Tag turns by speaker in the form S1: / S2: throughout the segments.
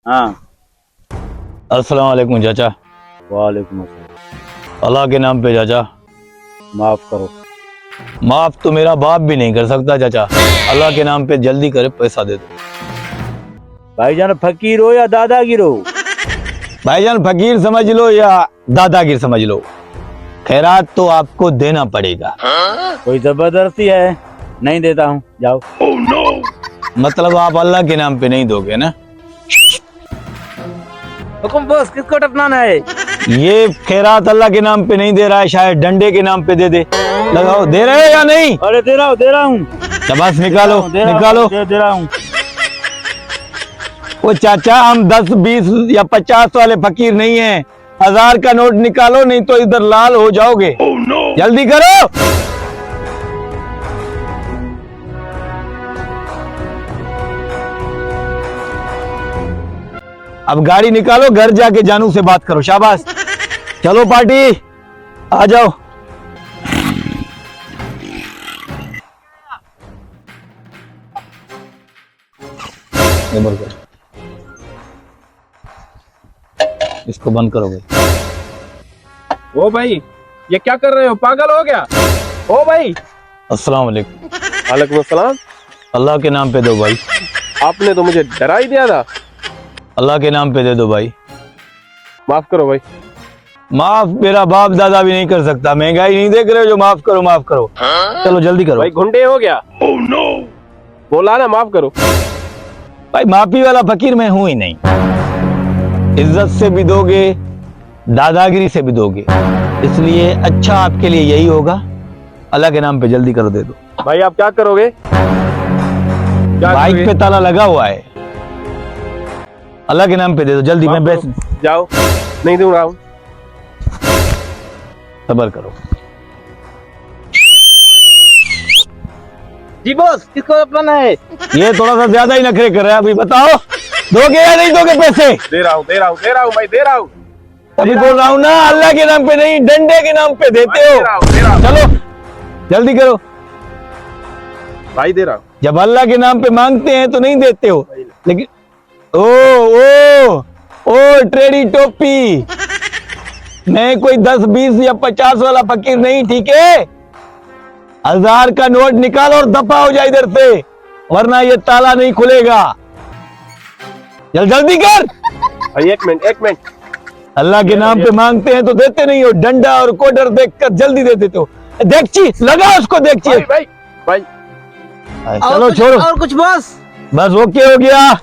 S1: हाँ।
S2: अस्सलाम वालेकुम चाचा।
S1: वालेकुम अस्सलाम।
S2: अल्लाह के नाम पे चाचा।
S1: माफ करो।
S2: माफ तो मेरा बाप भी नहीं कर सकता चाचा। अल्लाह के नाम पे जल्दी करे, पैसा दे दो।
S1: भाईजान फकीर हो या दादागिर हो?
S2: भाईजान फकीर समझ लो या दादागिर समझ लो, खैरात तो आपको देना पड़ेगा।
S1: कोई जबरदस्ती है? नहीं देता हूँ, जाओ।
S2: मतलब आप अल्लाह के नाम पे नहीं दोगे ना?
S1: हुकुम बॉस, किसको टपनाना है?
S2: ये खैरात अल्लाह के नाम पे नहीं दे रहा है, शायद डंडे के नाम पे दे दे। लगाओ, दे रहे हो या नहीं?
S1: अरे दे रहा हूँ।
S2: शाबाश, निकालो निकालो।
S1: दे रहा हूँ।
S2: वो चाचा, हम 10, 20 या 50 वाले फकीर नहीं हैं। 1000 का नोट निकालो, नहीं तो इधर लाल हो जाओगे। जल्दी करो। अब गाड़ी निकालो, घर जाके जानू से बात करो। शाबाश, चलो पार्टी, आ जाओ। इसको बंद करो भाई।
S3: ओ भाई, ये क्या कर रहे हो? पागल हो गया? ओ भाई।
S2: अस्सलाम वालेकुम।
S3: वालेकुम अस्सलाम।
S2: अल्लाह के नाम पे दो भाई।
S3: आपने तो मुझे डरा ही दिया था।
S2: अल्लाह के नाम पे दे दो भाई।
S3: माफ करो भाई।
S2: माफ मेरा बाप दादा भी नहीं कर सकता। महंगाई नहीं देख रहे हो जो माफ करो माफ करो? चलो जल्दी करो
S3: भाई, घुंडे हो गया। बोला ना माफ करो।
S2: भाई, माफी वाला फकीर मैं हूं ही नहीं। इज्जत से भी दोगे, दादागिरी से भी दोगे, इसलिए अच्छा आपके लिए यही होगा, अल्लाह के नाम पे जल्दी कर दे दो।
S3: भाई आप क्या करोगे? क्या
S2: बाइक
S3: करोगे?
S2: पे ताला लगा हुआ है, अल्लाह के नाम पे दे दो जल्दी। मैं
S3: माफ
S2: बेस
S3: करो। जाओ, नहीं दूंगा हूँ।
S2: सबर करो।
S1: जी बॉस, किसको टपनाना है?
S2: ये थोड़ा सा ज्यादा ही नखरे कर रहा है। अभी बताओ, दोगे या नहीं दोगे पैसे?
S3: दे रहा हूँ भाई, दे रहा हूँ।
S2: अभी बोल रहा हूँ ना, अल्लाह के नाम पे नहीं, डंडे के नाम पे देते हो।
S3: दे रहा हूँ
S2: चलो जल्दी करो।
S3: भाई, दे रहा हूँ।
S2: जब अल्लाह के नाम पे मांगते हैं तो नहीं देते हो, लेकिन ओ ट्रेडी टोपी, मैं कोई 10, 20 या 50 वाला फकीर नहीं, ठीक है? 1000 का नोट निकालो और दफा हो जाए इधर से, वरना ये ताला नहीं खुलेगा। जल्दी कर।
S3: भाई एक मिनट।
S2: अल्लाह के नाम पे मांगते हैं तो देते नहीं हो, डंडा और कोडर देखकर जल्दी दे देते हो। देखची लगा उसको, देखची।
S3: भाई।
S2: चलो छोड़ो।
S1: और कुछ बॉस?
S2: बस ओके हो गया,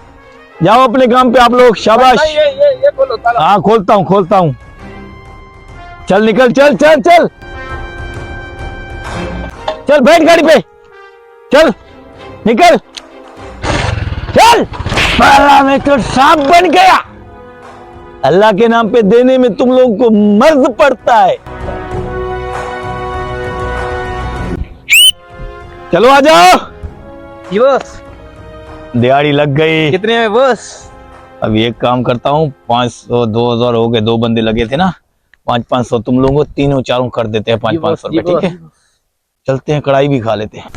S2: जाओ अपने काम पे आप लोग। शाबाश।
S3: ये बोलो ताला।
S2: हाँ, खोलता हूँ। चल निकल, चल बैठ गाड़ी पे, चल निकल, चल। साला मैं तो सांप बन गया। अल्लाह के नाम पे देने में तुम लोगों को मर्ज पड़ता है। चलो आ जाओ।
S1: जी बॉस।
S2: दिहाड़ी लग गई।
S1: कितने में बॉस?
S2: अब एक काम करता हूँ, 500, 2000 हो गए, 2 बंदे लगे थे ना, 500 तुम लोगों को, तीनों चारों कर देते हैं 500 रुपए, ठीक है? चलते हैं, कढ़ाई भी खा लेते हैं।